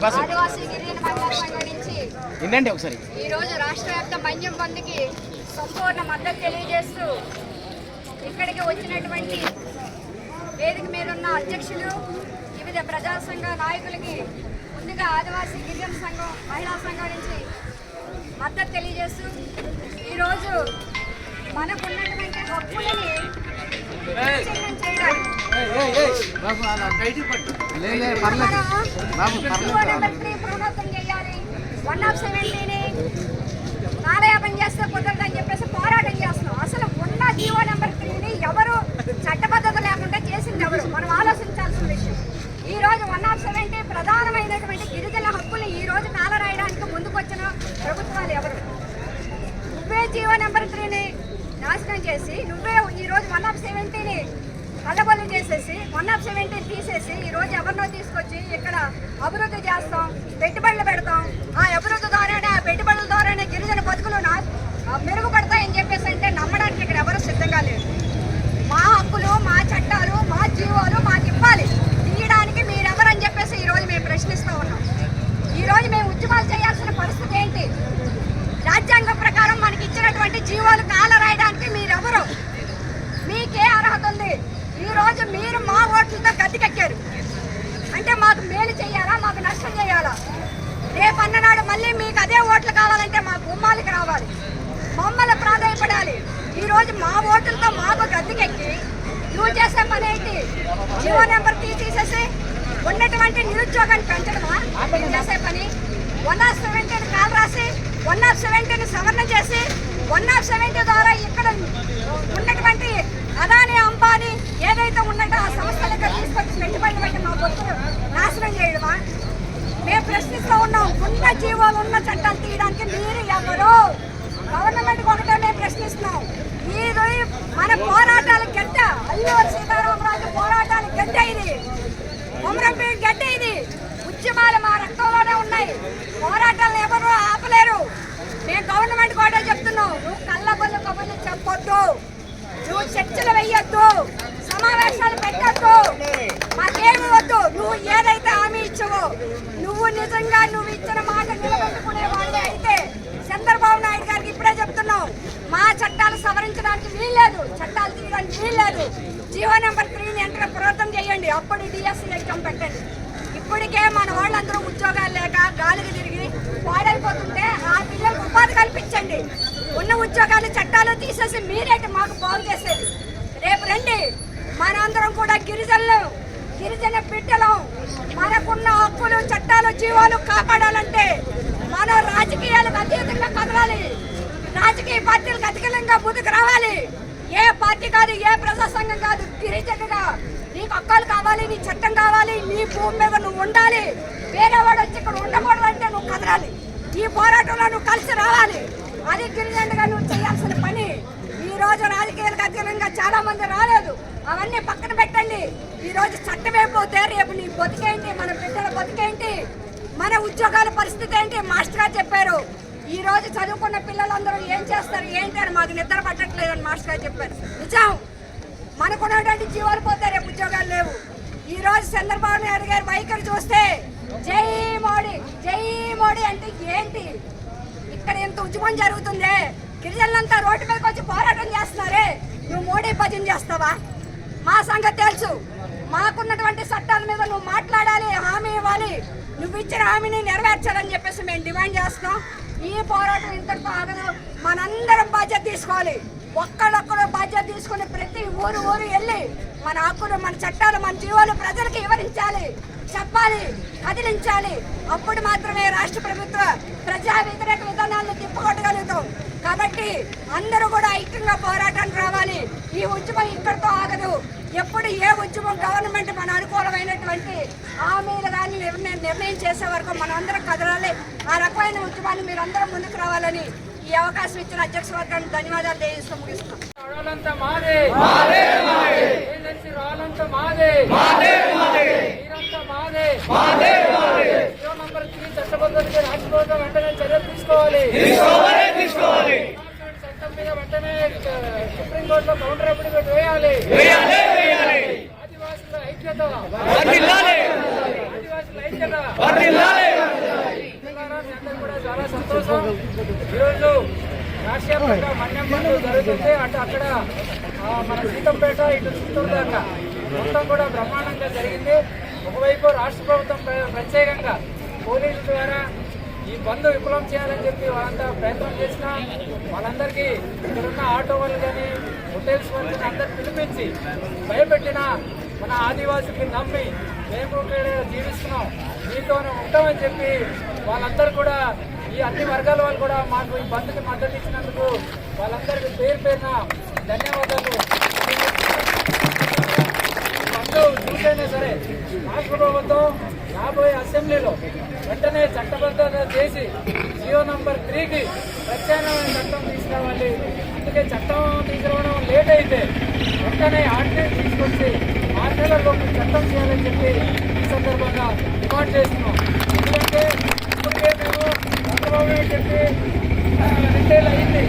ఆదివాసీ గిరిజన మహిళా సంఘం నుంచి ఈ రోజు రాష్ట్ర వ్యాప్త మన్యం బంద్కి సంపూర్ణ మద్దతు తెలియజేస్తూ ఇక్కడికి వచ్చినటువంటి వేదిక మీద ఉన్న అధ్యక్షులు వివిధ ప్రజా సంఘ నాయకులకి ముందుగా ఆదివాసీ గిరిజన సంఘం మహిళా సంఘం నుంచి మద్దతు తెలియజేస్తూ ఈరోజు మనకున్నటువంటి హక్కులని ప్రణోత్తం చేయాలి. 170ని కాలయాపన చేస్తే కుదరదని చెప్పేసి పోరాటం చేస్తున్నాం. అసలు ఉన్న జీవో నెంబర్ 3ని ఎవరు చట్టబద్ధత లేకుండా చేసింది ఎవరు మనం ఆలోచించాల్సిన విషయం. ఈ రోజు 170 ప్రధానమైనటువంటి గిరిజన హక్కుల్ని ఈ రోజు కాలరాయడానికి ముందుకొచ్చిన ప్రభుత్వాలు ఎవరు? నువ్వే జీవో నెంబర్ 3ని నాశనం చేసి నువ్వే ఈరోజు 170ని కళ్ళబొల్లు చేసేసి 170 తీసేసి ఈరోజు ఎవరినో తీసుకొచ్చి ఇక్కడ అభివృద్ధి చేస్తాం, పెట్టుబడులు పెడతాం, ఆ అభివృద్ధి ద్వారానే ఆ పెట్టుబడుల ద్వారానే గిరిజన బతుకులు మెరుగుపడతాయని చెప్పేసి అంటే నమ్మడానికి ఇక్కడ ఎవరు సిద్ధంగా లేరు. మా హక్కులు, మా చట్టాలు, మా జీవాలు మాకు ఇవ్వాలి, తీయడానికి మీరెవరని చెప్పేసి ఈరోజు మేము ప్రశ్నిస్తూ ఉన్నాం. ఈరోజు మేము ఉద్యమాలు చేయాల్సిన పరిస్థితి ఏంటి? రాజ్యాంగం ప్రకారం మనకి ఇచ్చినటువంటి జీవాలు కాలరాయడానికి మీరెవరు? మీకే అర్హత ఉంది? ఈరోజు మీరు మా ఓట్లతో గద్దెకెక్కారు అంటే మాకు మేలు చేయాలా, మాకు నష్టం చేయాలా? రేపన్ననాడు మళ్ళీ మీకు అదే ఓట్లు కావాలంటే మా గుమ్మాలకి రావాలి, మమ్మల్ని ప్రాధాన్యపడాలి. ఈరోజు మా ఓట్లతో మాకు గద్దెకెక్కి నువ్వు చేసే పని ఏంటి? జీవో నెంబర్ తీసేసి ఉన్నటువంటి నిరుద్యోగాన్ని పెంచడమా మీరు చేసే పని? 170ని కాలు రాసి 170ని సవరణ చేసి 170 ద్వారా ఇక్కడ ఉన్నటువంటి అదాని, అంబానీ ఏదైతే ఉన్నదో ఆ సంస్థలకు తీసుకొచ్చి పెట్టుబడులు పెట్టి మా బతుకులు నాశనం చేయడమా? మేము ప్రశ్నిస్తూ ఉన్నాం. ఉన్న జీవాలు, ఉన్న చట్టాలు తీయడానికి మీరు ఎవరు? గవర్నమెంట్ ఒకటే మేము ప్రశ్నిస్తున్నాం. మీరు మన పోరాటాల గడ్డ, అల్లూరి సీతారామరాజు పోరాటాల గడ్డ ఇది, కొమరంపేట గడ్డ ఇది. ఉద్యమాలు మా రక్తంలోనే ఉన్నాయి. పోరాటాలను ఎవరు ఆపలేరు. మేము గవర్నమెంట్ కూడా చెప్తున్నాం, నువ్వు కళ్ళబొల్లు కబుర్లు చెప్పొద్దు, నువ్వు చర్చలు వెయ్యొద్దు, సమావేశాలు పెట్టొద్దు, మాకేమి వద్దు. నువ్వు ఏదైతే హామీ ఇచ్చావో, నువ్వు నిజంగా నువ్వు ఇచ్చిన మాట నిలబెట్టుకునే వాళ్ళే అయితే చంద్రబాబు నాయుడు గారికి ఇప్పుడే చెప్తున్నావు, మా చట్టాలు సవరించడానికి వీల్లేదు, చట్టాలు తీయడానికి వీల్లేదు. జీవో నెంబర్ 3ని వెంటనే పునరుద్ధరణ చేయండి, అప్పుడు డిఎస్సీ ఎగ్జామ్ పెట్టండి. ఇప్పటికే మన వాళ్ళందరూ ఉద్యోగాలు లేక గాలికి తిరిగి పాడైపోతుంటే ఆ పిల్లలకు ఉపాధి కల్పించండి. ఉన్న ఉద్యోగాలు, చట్టాలు తీసేసి మీరేంటి మాకు బాగు చేసేది? రేపు రండి, మనందరం కూడా గిరిజన బిడ్డలం. మనకున్న హక్కులు, చట్టాలు, జీవాలు కాపాడాలంటే మనం రాజకీయాలకు అతీతంగా కదలాలి, రాజకీయ పార్టీలకు అధికంగా ముందుకు రావాలి. ఏ పార్టీ కాదు, ఏ ప్రజా సంఘం కాదు, గిరిజనుగా నీకు హక్కులు కావాలి, నీ చట్టం కావాలి, నీ భూమి మీద నువ్వు ఉండాలి. వేరే వాడు వచ్చి ఇక్కడ ఉండకూడదంటే నువ్వు కదలాలి. ఈ పోరాటంలో నువ్వు కలిసి రావాలి. అది గిరిజనుగా నువ్వు చేయాల్సిన పని. ఈ రోజు రాజకీయాలకు అధికంగా చాలా మంది రాలేదు, అవన్నీ పక్కన పెట్టండి. ఈ రోజు చట్టమే పోతే రేపు నీ బతికేంటి, మన బిడ్డల బతికేంటి, మన ఉద్యోగాల పరిస్థితి ఏంటి? మాస్టర్ గారు చెప్పారు, ఈ రోజు చదువుకున్న పిల్లలందరూ ఏం చేస్తారు ఏంటి అని మాకు నిద్ర పట్టట్లేదని మాస్టర్ గారు చెప్పారు. నిజం, మనకున్నటువంటి జీవాలు పోతే రేపు ఉద్యోగాలు లేవు. ఈ రోజు చంద్రబాబు నాయుడు గారి వైఖరి చూస్తే జై మోడీ, జై మోడీ అంటే ఏంటి? ఇక్కడ ఎంత ఉద్యమం జరుగుతుందే, గిరిజనులంతా రోడ్డు మీదకి వచ్చి పోరాటం చేస్తున్నారే, నువ్వు మోడీ భజన చేస్తావా? మా సంగతి తెలుసు. మాకున్నటువంటి చట్టాల మీద నువ్వు మాట్లాడాలి, హామీ ఇవ్వాలి, నువ్వు ఇచ్చిన హామీని నెరవేర్చాలని చెప్పేసి మేము డిమాండ్ చేస్తున్నాం. ఈ పోరాటం ఇంతటితో ఆగదు, మనందరం బాధ్యత తీసుకోవాలి. ఒక్కడొక్కడు బాధ్యత తీసుకుని ప్రతి ఊరు వెళ్ళి మన హక్కులు, మన చట్టాలు, మన జీవాలు ప్రజలకు వివరించాలి, చెప్పాలి, కదిలించాలి. అప్పుడు మాత్రమే రాష్ట్ర ప్రభుత్వ ప్రజా వ్యతిరేక విధానాలను తిప్పుకొట్టగలుగుతాం. కాబట్టి అందరూ కూడా ఐక్యంగా పోరాటానికి రావాలి. ఈ ఉద్యమం ఇక్కడితో ఆగదు. ఎప్పుడు ఏ ఉద్యమం గవర్నమెంట్ మన అనుకూలమైనటువంటి హామీలు కానీ నిర్ణయం చేసే వరకు మనం అందరం కదలాలి. ఆ రకమైన ఉద్యమాన్ని మీరందరూ ముందుకు రావాలని ఈ అవకాశం ఇచ్చిన అధ్యక్ష వర్గానికి ధన్యవాదాలు తెలియజేస్తూ ముగిస్తున్నాం. వెంటనే చర్యలు తీసుకోవాలి. చట్టం మీద వెంటనే సుప్రీంకోర్టులో కౌంటర్ అఫిడవిట్ వేయాలి. ఆదివాసుల ఐక్యత, ఆదివాసుల ఐక్యత. సంతోషం. ఈరోజు రాష్ట్రీయంగా మన్యం బంద్ జరుగుతుంది. అంటే అక్కడ మన సీతంపేట ఇటు చిత్తూరు దాకా మొత్తం కూడా బ్రహ్మాండంగా జరిగింది. ఒకవైపు రాష్ట్ర ప్రభుత్వం ప్రత్యేకంగా పోలీసుల ద్వారా ఈ బంద్ విఫలం చేయాలని చెప్పి వాళ్ళంతా ప్రయత్నం చేసినా వాళ్ళందరికీ ఇక్కడున్న ఆటో వాళ్ళు కానీ హోటల్స్ వాళ్ళని అందరు పిలిపించి భయపెట్టిన మన ఆదివాసులకి నమ్మి మేము ఇక్కడ జీవిస్తున్నాం మీతోనే ఉంటామని చెప్పి వాళ్ళందరూ కూడా ఈ అన్ని వర్గాల వాళ్ళు కూడా మాకు ఈ బంద్కి మద్దతు ఇచ్చినందుకు వాళ్ళందరికీ పేరు పేరున ధన్యవాదాలు. బంద్ చూసైనా సరే రాష్ట్ర ప్రభుత్వం రాబోయే అసెంబ్లీలో వెంటనే చట్టబద్ధత చేసి జియో నంబర్ 3కి ప్రత్యామ్నాయ చట్టం తీసుకురావాలి. అందుకే చట్టం తీసుకురావడం లేట్ అయితే వెంటనే ఆర్డినెన్స్ తీసుకొచ్చి 6 నెలల్లోపు చట్టం చేయాలని చెప్పి ఈ సందర్భంగా డిమాండ్ చేస్తున్నాం. ఎందుకంటే ఇప్పటికే మేము చంద్రబాబు చెప్పి 2 ఏళ్ళు అయింది.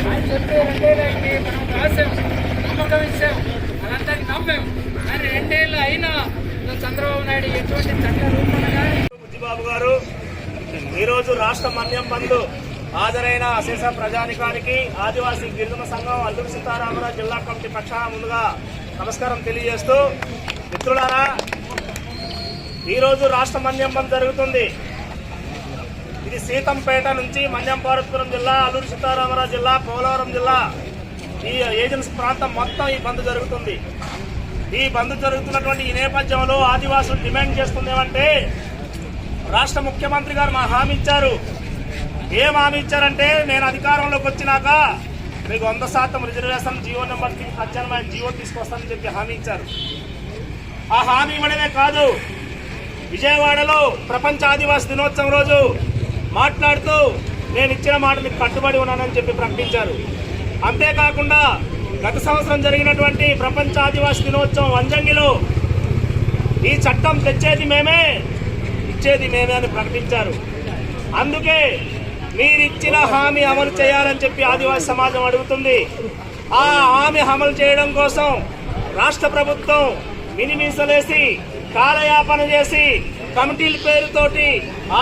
ఆయన చెప్పి 2 ఏళ్ళు అయింది. మనం రాసాం, నమ్మకం ఇచ్చాం, అదందరికీ నమ్మాం. కానీ 2 ఏళ్ళు అయినా చంద్రబాబు నాయుడు ఎటువంటి చట్ట రూపంగా బాబు గారు ఈరోజు రాష్ట్ర మన్యం బంధు హాజరైన అశేష ప్రజానికానికి ఆదివాసీ గిరిజన సంఘం అల్లూరి సీతారామరాజు జిల్లా కమిటీ పక్షాన ముందుగా నమస్కారం తెలియజేస్తూ, మిత్రులారా, ఈరోజు రాష్ట్ర మన్యం బంద్ జరుగుతుంది. ఇది సీతంపేట నుంచి మన్యంపార్వతీపురం జిల్లా, అల్లూరి సీతారామరాజు జిల్లా, పోలవరం జిల్లా ఈ ఏజెన్సీ ప్రాంతం మొత్తం ఈ బంద్ జరుగుతుంది. ఈ బంద్ జరుగుతున్నటువంటి ఈ నేపథ్యంలో ఆదివాసులు డిమాండ్ చేస్తుంది ఏమంటే, రాష్ట్ర ముఖ్యమంత్రి గారు మా హామీ ఇచ్చారు. ఏం హామీ ఇచ్చారంటే, నేను అధికారంలోకి వచ్చినాక మీకు 100% రిజర్వేషన్ జియో నెంబర్ ప్రత్యామ్నాయ జియో తీసుకొస్తానని చెప్పి హామీ ఇచ్చారు. ఆ హామీ ఇవ్వడమే కాదు, విజయవాడలో ప్రపంచ ఆదివాసీ దినోత్సవం రోజు మాట్లాడుతూ నేను ఇచ్చిన మాట మీకు కట్టుబడి ఉన్నానని చెప్పి ప్రకటించారు. అంతేకాకుండా గత సంవత్సరం జరిగినటువంటి ప్రపంచ ఆదివాసీ దినోత్సవం వంజంగిలో ఈ చట్టం తెచ్చేది మేమే, ఇచ్చేది మేమే అని ప్రకటించారు. అందుకే మీరిచ్చిన హామీ అమలు చేయాలని చెప్పి ఆదివాసీ సమాజం అడుగుతుంది. ఆ హామీ అమలు చేయడం కోసం రాష్ట్ర ప్రభుత్వం మినిమీసలేసి కాలయాపన చేసి కమిటీల పేరుతోటి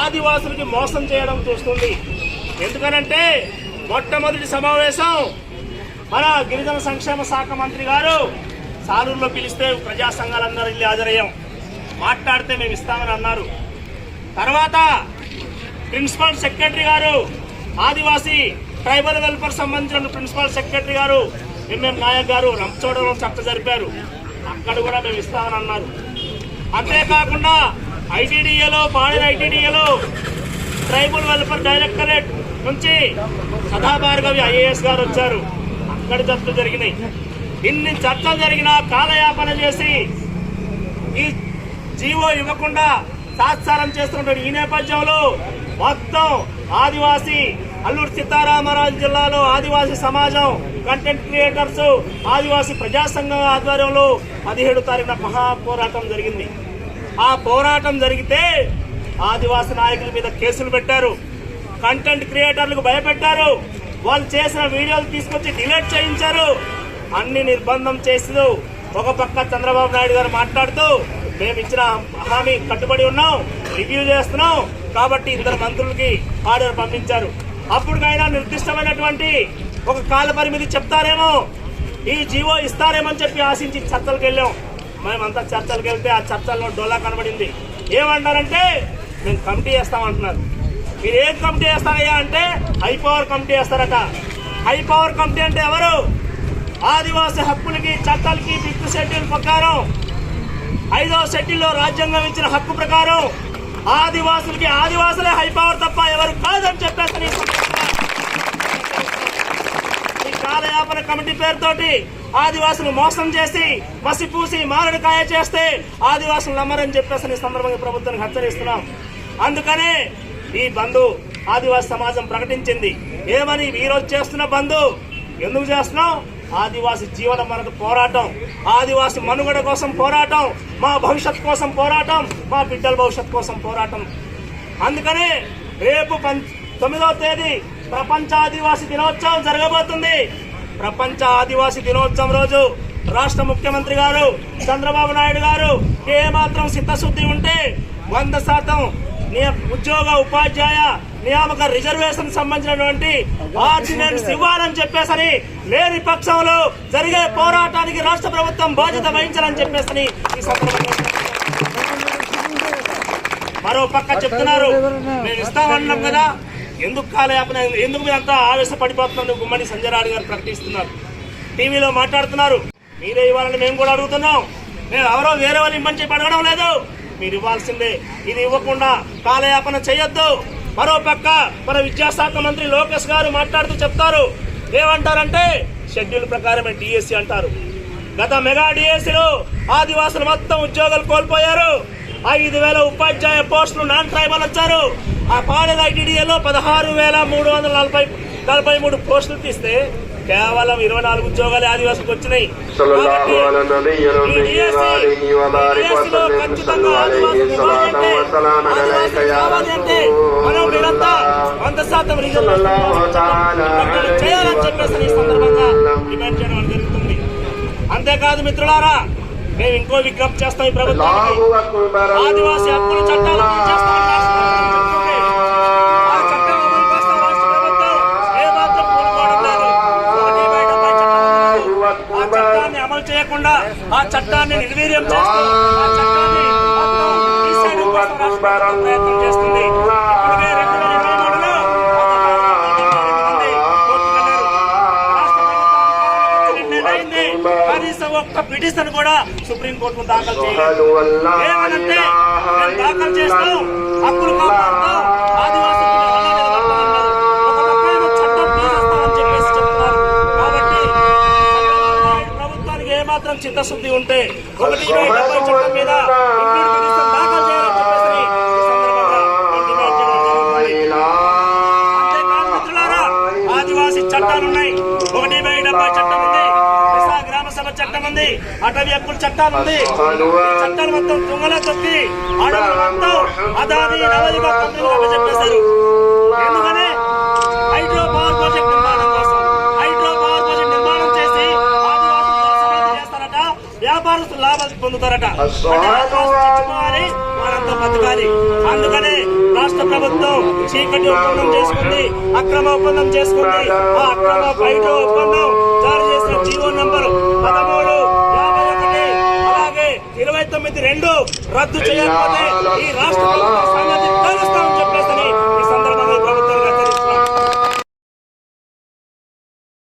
ఆదివాసులకి మోసం చేయడం చూస్తుంది. ఎందుకనంటే మొట్టమొదటి సమావేశం మన గిరిజన సంక్షేమ శాఖ మంత్రి గారు సాలూరులో పిలిస్తే ప్రజా సంఘాలందరూ వెళ్ళి హాజరయ్యాం. మాట్లాడితే మేము ఇస్తామని అన్నారు. తర్వాత ప్రిన్సిపల్ సెక్రటరీ గారు, ఆదివాసీ ట్రైబల్ వెల్ఫేర్ సంబంధించిన ప్రిన్సిపల్ సెక్రటరీ గారు ఎంఎం నాయక్ గారు రంపచోడవరంలో చర్చ జరిపారు. అక్కడ కూడా మేము ఇస్తామని అన్నారు. అంతేకాకుండా ఐటీడీఏలో పాడేరు ఐటీడీఏలో ట్రైబల్ వెల్ఫేర్ డైరెక్టరేట్ నుంచి సదాభార్గవి ఐఏఎస్ గారు వచ్చారు. అక్కడ చర్చలు జరిగినాయి. ఇన్ని చర్చలు జరిగినా కాలయాపన చేసి ఈ జీవో ఇవ్వకుండా తాత్సారం చేస్తున్నటువంటి ఈ నేపథ్యంలో మొత్తం ఆదివాసీ అల్లూరి సీతారామరాజు జిల్లాలో ఆదివాసీ సమాజం, కంటెంట్ క్రియేటర్స్, ఆదివాసీ ప్రజా సంఘం ఆధ్వర్యంలో 17 తారీఖున మహాపోరాటం జరిగింది. ఆ పోరాటం జరిగితే ఆదివాసీ నాయకుల మీద కేసులు పెట్టారు, కంటెంట్ క్రియేటర్లకు భయపెట్టారు, వాళ్ళు చేసిన వీడియోలు తీసుకొచ్చి డిలీట్ చేయించారు, అన్ని నిర్బంధం చేస్తూ ఒక పక్క చంద్రబాబు నాయుడు గారు మాట్లాడుతూ మేము ఇచ్చిన హామీ కట్టుబడి ఉన్నాం, రివ్యూ చేస్తున్నాం కాబట్టి 2 మంత్రులకి ఆర్డర్ పంపించారు. అప్పుడుకైనా నిర్దిష్టమైనటువంటి ఒక కాల పరిమితి చెప్తారేమో, ఈ జీవో ఇస్తారేమని చెప్పి ఆశించి చర్చలకు వెళ్ళాం. మేమంతా చర్చలకు వెళ్తే ఆ చర్చల్లో డోలా కనబడింది. ఏమంటారంటే మేము కమిటీ వేస్తామంటున్నారు. మీరు ఏం కమిటీ వేస్తారయ్యా అంటే హైపవర్ కమిటీ వేస్తారట. హైపవర్ కమిటీ అంటే ఎవరు? ఆదివాసీ హక్కులకి చట్టాలకి 5th షెడ్యూల్ ప్రకారం 5వ షెడ్యూల్లో రాజ్యాంగం ఇచ్చిన హక్కు ప్రకారం ఆదివాసులకి ఆదివాసులే హైపవర్ తప్ప ఎవరు కాదని చెప్పేసి ఈ కాలయాపన కమిటీ పేరుతోటి ఆదివాసులు మోసం చేసి మసిపూసి మారడికాయ చేస్తే ఆదివాసులు నమ్మరని చెప్పేసి సందర్భంగా ప్రభుత్వానికి హెచ్చరిస్తున్నాం. అందుకనే ఈ బంధు ఆదివాసీ సమాజం ప్రకటించింది. ఏమని? ఈరోజు చేస్తున్న బంధు ఎందుకు చేస్తున్నాం? ఆదివాసీ జీవన మరణ పోరాటం, ఆదివాసీ మనుగడ కోసం పోరాటం, మా భవిష్యత్ కోసం పోరాటం, మా బిడ్డల భవిష్యత్ కోసం పోరాటం. అందుకనే రేపు 9వ తేదీ ప్రపంచ ఆదివాసీ దినోత్సవం జరగబోతుంది. ప్రపంచ ఆదివాసీ దినోత్సవం రోజు రాష్ట్ర ముఖ్యమంత్రి గారు చంద్రబాబు నాయుడు గారు ఏమాత్రం చిత్తశుద్ధి ఉంటే 100% ఉద్యోగ ఉపాధ్యాయ నియామక రిజర్వేషన్ సంబంధించినటువంటి ఆర్డినెన్స్ ఇవ్వాలని చెప్పేసని, లేని పక్షంలో జరిగే పోరాటానికి రాష్ట్ర ప్రభుత్వం బాధ్యత వహించాలని చెప్పేసని ఈ సందర్భంగా మరో పక్క చెప్తున్నారు. మేము ఇస్తామన్నాం కదా, ఎందుకు కాలేపన, ఎందుకు మీరు అంతా ఆవేశపడిపోతున్నారు? గుమ్మడి సంజయ్ రాయుడు గారు ప్రకటిస్తున్నారు, టీవీలో మాట్లాడుతున్నారు. మీరే ఇవ్వాలని మేము కూడా అడుగుతున్నాం. మేము ఎవరో వేరే వాళ్ళు ఇమ్మని చెప్పి అడగడం లేదు, మీరు ఇవ్వాల్సిందే. ఇది ఇవ్వకుండా కాలయాపన చేయొద్దు. మరో పక్క మన విద్యాశాఖ మంత్రి లోకేష్ గారు మాట్లాడుతూ చెప్తారు, ఏమంటారంటే షెడ్యూల్ ప్రకారమే డిఎస్సి అంటారు. గత మెగా డిఎస్సిలో ఆదివాసులు మొత్తం ఉద్యోగాలు కోల్పోయారు. 5,000 ఉపాధ్యాయ పోస్టులు నాన్ ట్రైబల్ వచ్చారు. ఆ పాడేరు ఐటీడీఏలో 16,343 పోస్టులు తీస్తే కేవలం 24 ఉద్యోగాలు ఆదివాసులకు వచ్చినాయి. మనం మీరంతా 100% చేయాలని చెప్పేసి ఈ సందర్భంగా డిమాండ్ చేయడం జరుగుతుంది. అంతేకాదు మిత్రులారా, మేము ఇంకో విజ్ఞప్తి చేస్తాం ఈ ప్రభుత్వానికి. ఆదివాసీ హక్కుల చట్టాలు చేస్తామని ఆ చట్టం అమలు కోసం రాష్ట్ర ప్రభుత్వం ఏమాత్రం పూనుకోవడం లేదు. 170 చట్టం, ఆ చట్టాన్ని అమలు చేయకుండా ఆ చట్టాన్ని నిర్వీర్యం చేస్తూ ఆ చట్టాన్ని తీసేయడం కోసం రాష్ట్ర ప్రభుత్వం ప్రయత్నం చేస్తుంది. ఇప్పటికే 2023లో కనీసం ఒక్క పిటిషన్ కూడా సుప్రీంకోర్టు దాఖలు చేయలేదు. ఏమనంటే మేము దాఖలు చేస్తాం, హక్కులు కాపాడుతాం, ఆదివాసులకు ఒక రకమైన చట్టం తీసేస్తామని చెప్పేసి చెప్తున్నారు. కాబట్టి ప్రభుత్వానికి ఏమాత్రం చిత్తశుద్ధి ఉంటే 170 చట్టం మీద ఇంప్లీడ్ పిటిషన్ దాఖలు చేయాలని చెప్పేసి ఈ సందర్భంగా డిమాండ్ చేయడం జరుగుతుంది. అంతేకాదు మిత్రులారా, ఆదివాసీ చట్టాలున్నాయి. 170 చట్టం ఉంది, గ్రామ సభ చట్టం ఉంది, అటవీ హక్కుల చట్టాలు ఉంది. ఈ చట్టాలు మొత్తం తుంగలో తొక్కి అడవులు మొత్తం అదాని నవయుగ కంపెనీలు చెప్పేశారు. ఎందుకని హైడ్రో పవర్ ప్రాజెక్ట్ నిర్మాణం కోసం. హైడ్రో పవర్ ప్రాజెక్ట్ నిర్మాణం చేసి ఆదివాసులు దర్శనాలు చేస్తారట, వ్యాపారస్తులు లాభాలు పొందుతారట. వారంతా బతకాలి. అందుకనే రాష్ట్ర ప్రభుత్వం చీకటి ఒప్పందం చేసుకుంది, అక్రమ ఒప్పందం చేసుకుంది. ఆ అక్రమ హైడ్రో ఒప్పందం జారీ చేసిన జీవో నంబర్ 1351 అలాగే 29(2) రద్దు చేయకపోతే ఈ రాష్ట్ర ప్రభుత్వం సంగతి తెలుస్తుంది.